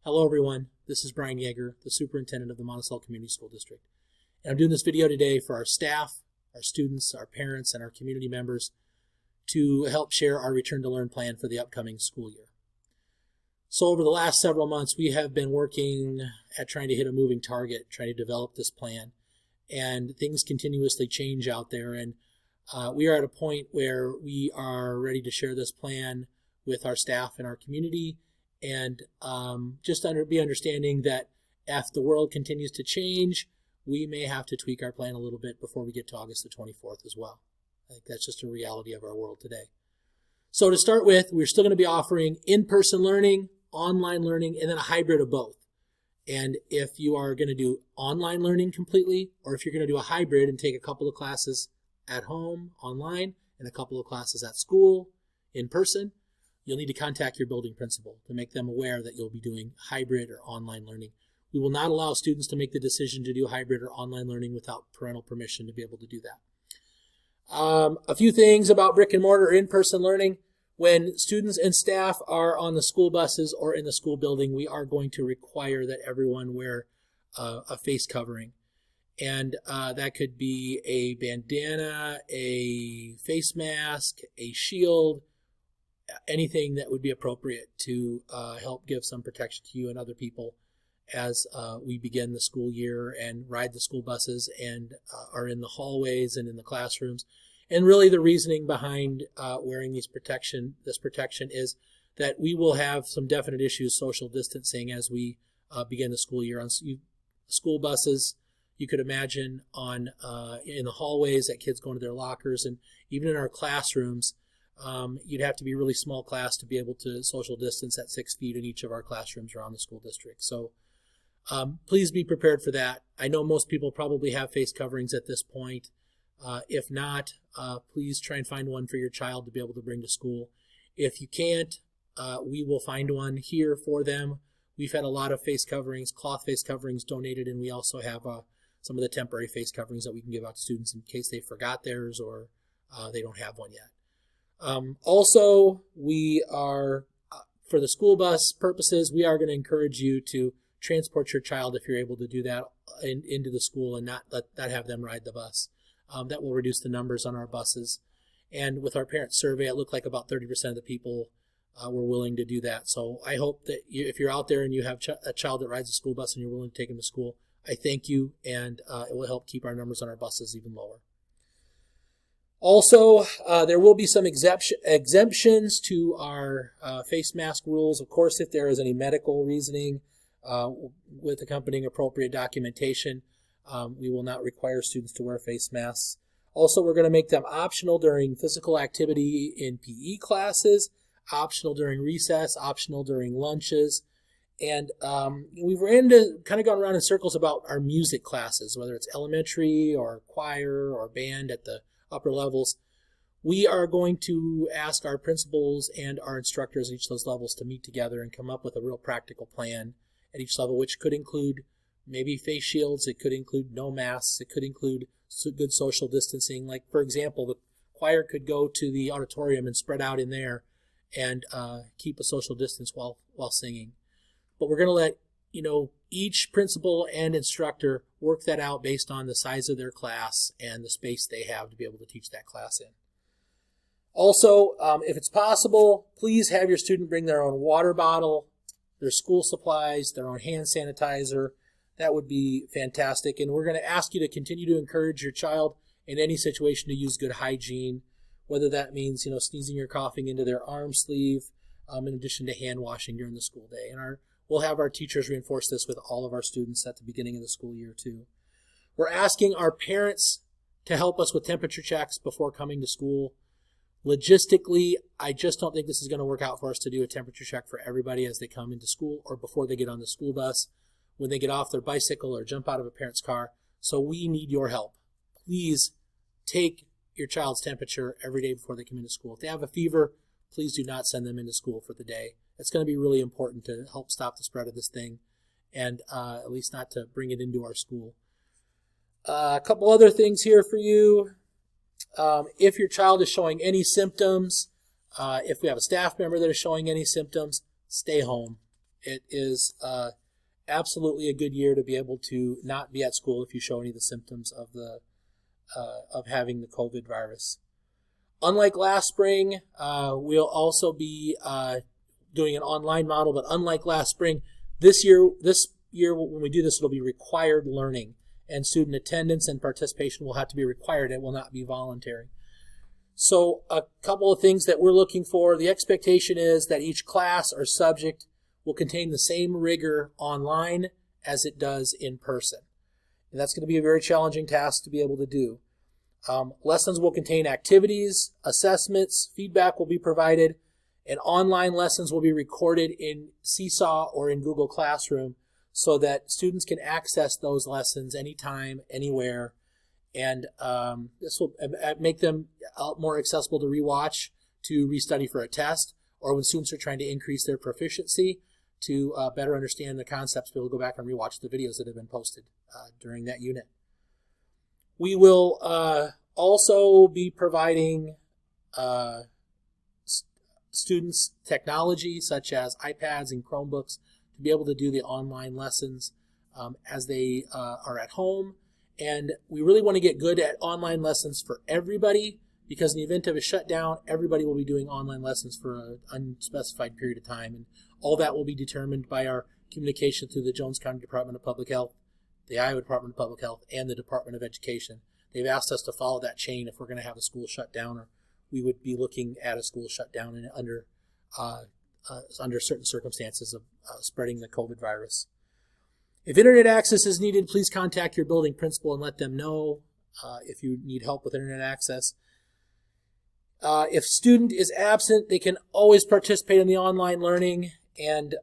Hello everyone, this is Brian Yeager, the Superintendent of the Monticello Community School District. And I'm doing this video today for our staff, our students, our parents, and our community members to help share our Return to Learn plan for the upcoming school year. So over the last several months, we have been working at trying to hit a moving target, trying to develop this plan. And things continuously change out there, and we are at a point where we are ready to share this plan with our staff and our community, and be understanding that if the world continues to change, we may have to tweak our plan a little bit before we get to August the 24th as well. I think that's just a reality of our world today. So to start with, we're still going to be offering in-person learning, online learning, and then a hybrid of both. And if you are going to do online learning completely, or if you're going to do a hybrid and take a couple of classes at home, online, and a couple of classes at school, in person, you'll need to contact your building principal to make them aware that you'll be doing hybrid or online learning. We will not allow students to make the decision to do hybrid or online learning without parental permission to be able to do that. A few things about brick and mortar in-person learning. When students and staff are on the school buses or in the school building, we are going to require that everyone wear a face covering. And that could be a bandana, a face mask, a shield, anything that would be appropriate to help give some protection to you and other people as we begin the school year and ride the school buses and are in the hallways and in the classrooms. And really the reasoning behind wearing this protection is that we will have some definite issues social distancing as we begin the school year. On school buses, you could imagine in the hallways that kids go into their lockers, and even in our classrooms, you'd have to be a really small class to be able to social distance at 6 feet in each of our classrooms around the school district. So please be prepared for that. I know most people probably have face coverings at this point. If not, please try and find one for your child to be able to bring to school. If you can't, we will find one here for them. We've had a lot of face coverings, cloth face coverings donated, and we also have some of the temporary face coverings that we can give out to students in case they forgot theirs or they don't have one yet. Also, we are, for the school bus purposes, we are going to encourage you to transport your child if you're able to do that into the school and not have them ride the bus. That will reduce the numbers on our buses. And with our parent survey, it looked like about 30% of the people were willing to do that. So I hope that if you're out there and you have a child that rides a school bus and you're willing to take them to school, I thank you, and it will help keep our numbers on our buses even lower. Also, there will be some exemptions to our face mask rules. Of course, if there is any medical reasoning with accompanying appropriate documentation, we will not require students to wear face masks. Also, we're going to make them optional during physical activity in PE classes, optional during recess, optional during lunches. And we've kind of gone around in circles about our music classes, whether it's elementary or choir or band at the upper levels. We are going to ask our principals and our instructors at each of those levels to meet together and come up with a real practical plan at each level, which could include maybe face shields, it could include no masks, it could include good social distancing. Like, for example, the choir could go to the auditorium and spread out in there and keep a social distance while singing. But we're going to let each principal and instructor work that out based on the size of their class and the space they have to be able to teach that class in. Also, if it's possible, please have your student bring their own water bottle, their school supplies, their own hand sanitizer. That would be fantastic. And we're going to ask you to continue to encourage your child in any situation to use good hygiene, whether that means sneezing or coughing into their arm sleeve, in addition to hand washing during the school day. And we'll have our teachers reinforce this with all of our students at the beginning of the school year too. We're asking our parents to help us with temperature checks before coming to school. Logistically, I just don't think this is going to work out for us to do a temperature check for everybody as they come into school or before they get on the school bus, when they get off their bicycle or jump out of a parent's car. So we need your help. Please take your child's temperature every day before they come into school. If they have a fever, please do not send them into school for the day. It's going to be really important to help stop the spread of this thing and at least not to bring it into our school. A couple other things here for you. If your child is showing any symptoms, if we have a staff member that is showing any symptoms, stay home. It is absolutely a good year to be able to not be at school if you show any of the symptoms of having the COVID virus. Unlike last spring, we'll also be doing an online model, but unlike last spring, this year when we do this, it'll be required learning, and student attendance and participation will have to be required. It will not be voluntary. So a couple of things that we're looking for. The expectation is that each class or subject will contain the same rigor online as it does in person. And that's going to be a very challenging task to be able to do. Lessons will contain activities, assessments, feedback will be provided, and online lessons will be recorded in Seesaw or in Google Classroom so that students can access those lessons anytime, anywhere, and this will make them more accessible to rewatch, to restudy for a test, or when students are trying to increase their proficiency to better understand the concepts, be able to go back and rewatch the videos that have been posted during that unit. We will also be providing students technology such as iPads and Chromebooks to be able to do the online lessons as they are at home. And we really want to get good at online lessons for everybody, because in the event of a shutdown, everybody will be doing online lessons for an unspecified period of time. And all that will be determined by our communication through the Jones County Department of Public Health, the Iowa Department of Public Health, and the Department of Education. They've asked us to follow that chain if we're going to have a school shut down, or we would be looking at a school shutdown and under certain circumstances of spreading the COVID virus. If internet access is needed, please contact your building principal and let them know if you need help with internet access. If student is absent, they can always participate in the online learning and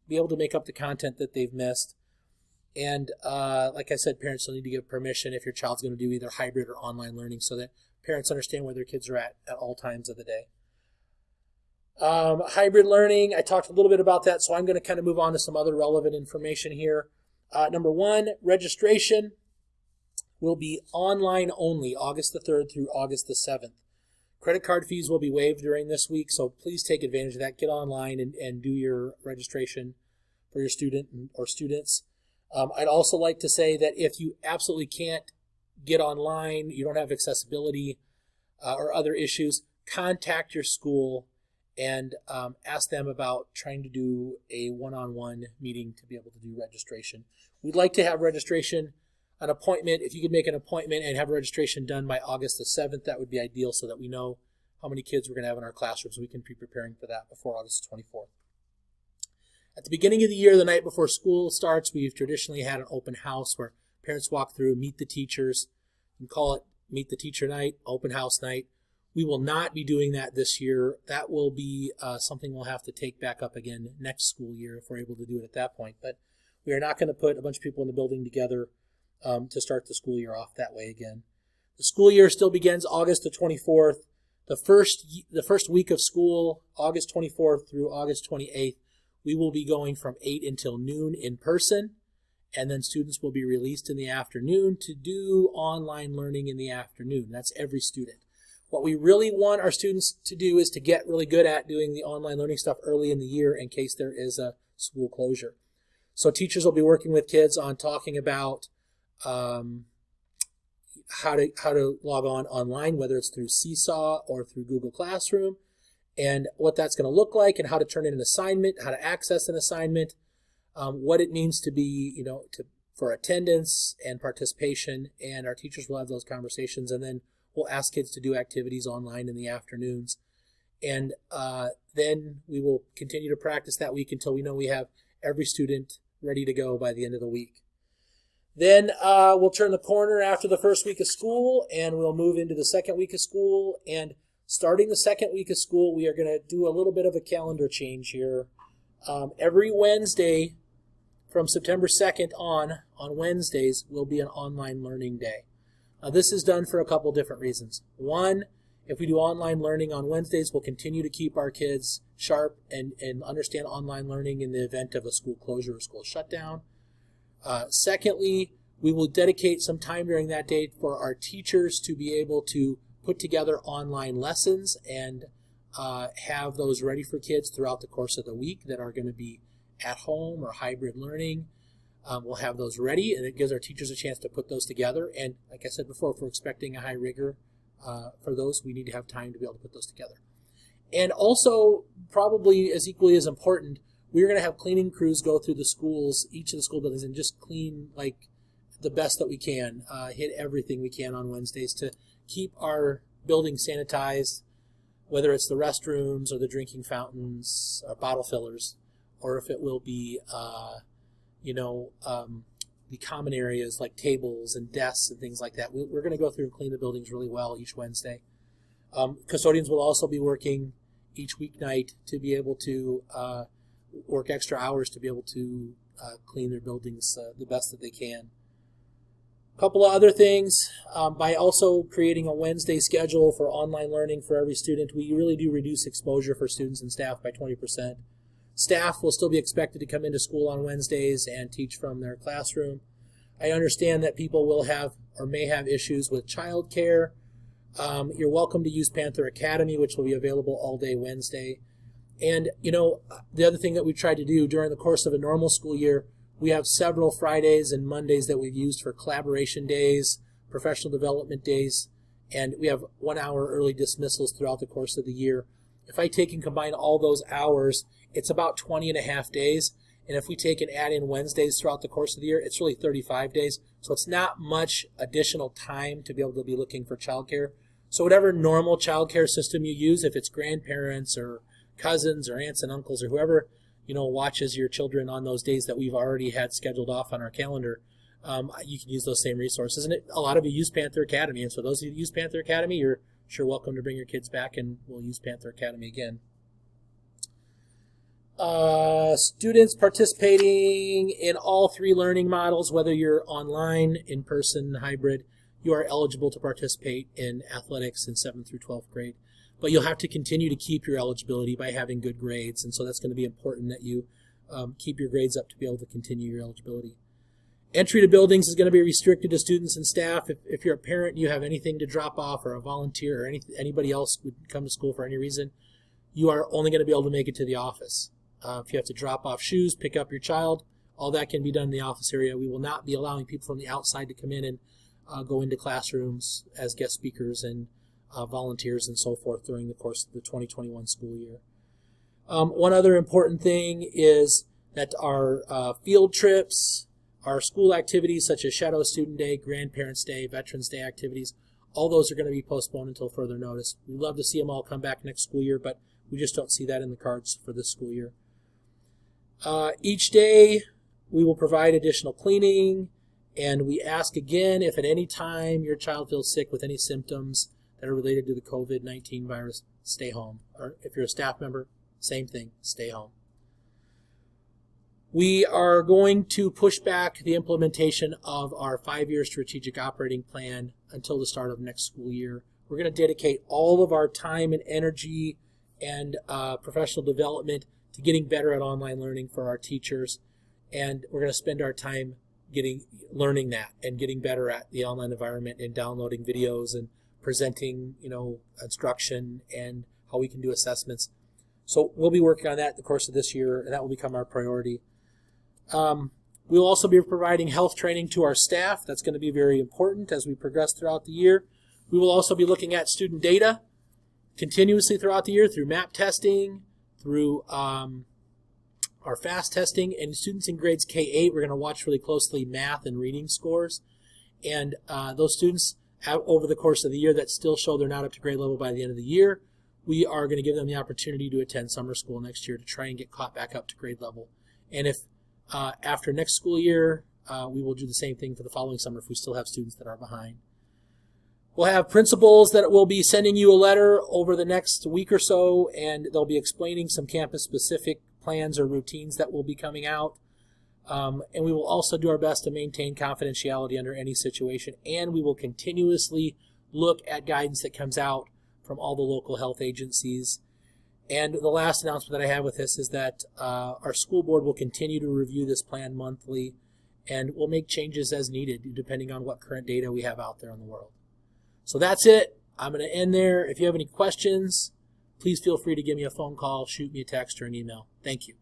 be able to make up the content that they've missed. And like I said, parents will need to give permission if your child's going to do either hybrid or online learning so that parents understand where their kids are at all times of the day. Hybrid learning, I talked a little bit about that, so I'm going to kind of move on to some other relevant information here. Number one, registration will be online only, August the 3rd through August the 7th. Credit card fees will be waived during this week, so please take advantage of that. Get online and do your registration for your student or students. I'd also like to say that if you absolutely can't get online, you don't have accessibility or other issues, contact your school and ask them about trying to do a one-on-one meeting to be able to do registration. We'd like to have registration, an appointment. If you could make an appointment and have registration done by August the 7th, that would be ideal so that we know how many kids we're going to have in our classrooms. We can be preparing for that before August 24th. At the beginning of the year, the night before school starts, we've traditionally had an open house where parents walk through, meet the teachers, and call it Meet the Teacher Night, Open House Night. We will not be doing that this year. That will be something we'll have to take back up again next school year if we're able to do it at that point. But we are not going to put a bunch of people in the building together to start the school year off that way again. The school year still begins August the 24th. The first week of school, August 24th through August 28th, we will be going from 8 until noon in person, and then students will be released in the afternoon to do online learning in the afternoon. That's every student. What we really want our students to do is to get really good at doing the online learning stuff early in the year in case there is a school closure. So teachers will be working with kids on talking about how to log on online, whether it's through Seesaw or through Google Classroom, and what that's going to look like, and how to turn in an assignment, how to access an assignment, what it means to be, for attendance and participation, and our teachers will have those conversations, and then we'll ask kids to do activities online in the afternoons. And then we will continue to practice that week until we know we have every student ready to go by the end of the week. Then we'll turn the corner after the first week of school, and we'll move into the second week of school. And starting the second week of school, we are going to do a little bit of a calendar change here. Every Wednesday from September 2nd on Wednesdays, will be an online learning day. This is done for a couple different reasons. One, if we do online learning on Wednesdays, we'll continue to keep our kids sharp and understand online learning in the event of a school closure or school shutdown. Secondly, we will dedicate some time during that day for our teachers to be able to put together online lessons and have those ready for kids throughout the course of the week that are going to be at home or hybrid learning. We'll have those ready, and it gives our teachers a chance to put those together. And like I said before, if we're expecting a high rigor for those, we need to have time to be able to put those together. And also, probably as equally as important, we're going to have cleaning crews go through the schools, each of the school buildings, and just clean like the best that we can, hit everything we can on Wednesdays to keep our buildings sanitized, whether it's the restrooms or the drinking fountains or bottle fillers, or if it will be, the common areas like tables and desks and things like that. We're going to go through and clean the buildings really well each Wednesday. Custodians will also be working each weeknight to be able to work extra hours to be able to clean their buildings the best that they can. A couple of other things, by also creating a Wednesday schedule for online learning for every student, we really do reduce exposure for students and staff by 20%. Staff will still be expected to come into school on Wednesdays and teach from their classroom. I understand that people will have or may have issues with childcare. You're welcome to use Panther Academy, which will be available all day Wednesday. And, the other thing that we tried to do during the course of a normal school year, we have several Fridays and Mondays that we've used for collaboration days, professional development days, and we have 1 hour early dismissals throughout the course of the year. If I take and combine all those hours, it's about 20 and a half days. And if we take and add in Wednesdays throughout the course of the year, it's really 35 days. So it's not much additional time to be able to be looking for childcare. So whatever normal childcare system you use, if it's grandparents or cousins or aunts and uncles or whoever, watches your children on those days that we've already had scheduled off on our calendar, you can use those same resources. And a lot of you use Panther Academy. And so those of you who use Panther Academy, you're sure welcome to bring your kids back and we'll use Panther Academy again. Students participating in all three learning models, whether you're online, in person, hybrid, you are eligible to participate in athletics in 7th through 12th grade. But you'll have to continue to keep your eligibility by having good grades, and so that's going to be important that you keep your grades up to be able to continue your eligibility. Entry to buildings is going to be restricted to students and staff. If you're a parent and you have anything to drop off, or a volunteer, or anybody else would come to school for any reason, you are only going to be able to make it to the office. If you have to drop off shoes, pick up your child, all that can be done in the office area. We will not be allowing people from the outside to come in and go into classrooms as guest speakers and volunteers and so forth during the course of the 2021 school year. One other important thing is that our field trips, our school activities such as Shadow Student Day, Grandparents' Day, Veterans Day activities, all those are going to be postponed until further notice. We'd love to see them all come back next school year, but we just don't see that in the cards for this school year. Each day we will provide additional cleaning, and we ask again if at any time your child feels sick with any symptoms that are related to the COVID-19 virus, stay home. Or if you're a staff member, same thing, stay home. We are going to push back the implementation of our 5-year strategic operating plan until the start of next school year. We're going to dedicate all of our time and energy and professional development to getting better at online learning for our teachers, and we're going to spend our time learning that and getting better at the online environment and downloading videos and presenting, instruction and how we can do assessments. So we'll be working on that in the course of this year, and that will become our priority. We'll also be providing health training to our staff. That's going to be very important as we progress throughout the year. We will also be looking at student data continuously throughout the year through MAP testing, through our FAST testing, and students in grades K-8, we're going to watch really closely math and reading scores. And those students over the course of the year that still show they're not up to grade level by the end of the year, we are going to give them the opportunity to attend summer school next year to try and get caught back up to grade level. And if after next school year, we will do the same thing for the following summer if we still have students that are behind. We'll have principals that will be sending you a letter over the next week or so, and they'll be explaining some campus-specific plans or routines that will be coming out. And we will also do our best to maintain confidentiality under any situation, and we will continuously look at guidance that comes out from all the local health agencies. And the last announcement that I have with this is that our school board will continue to review this plan monthly, and we'll make changes as needed depending on what current data we have out there in the world. So that's it. I'm going to end there. If you have any questions, please feel free to give me a phone call, shoot me a text, or an email. Thank you.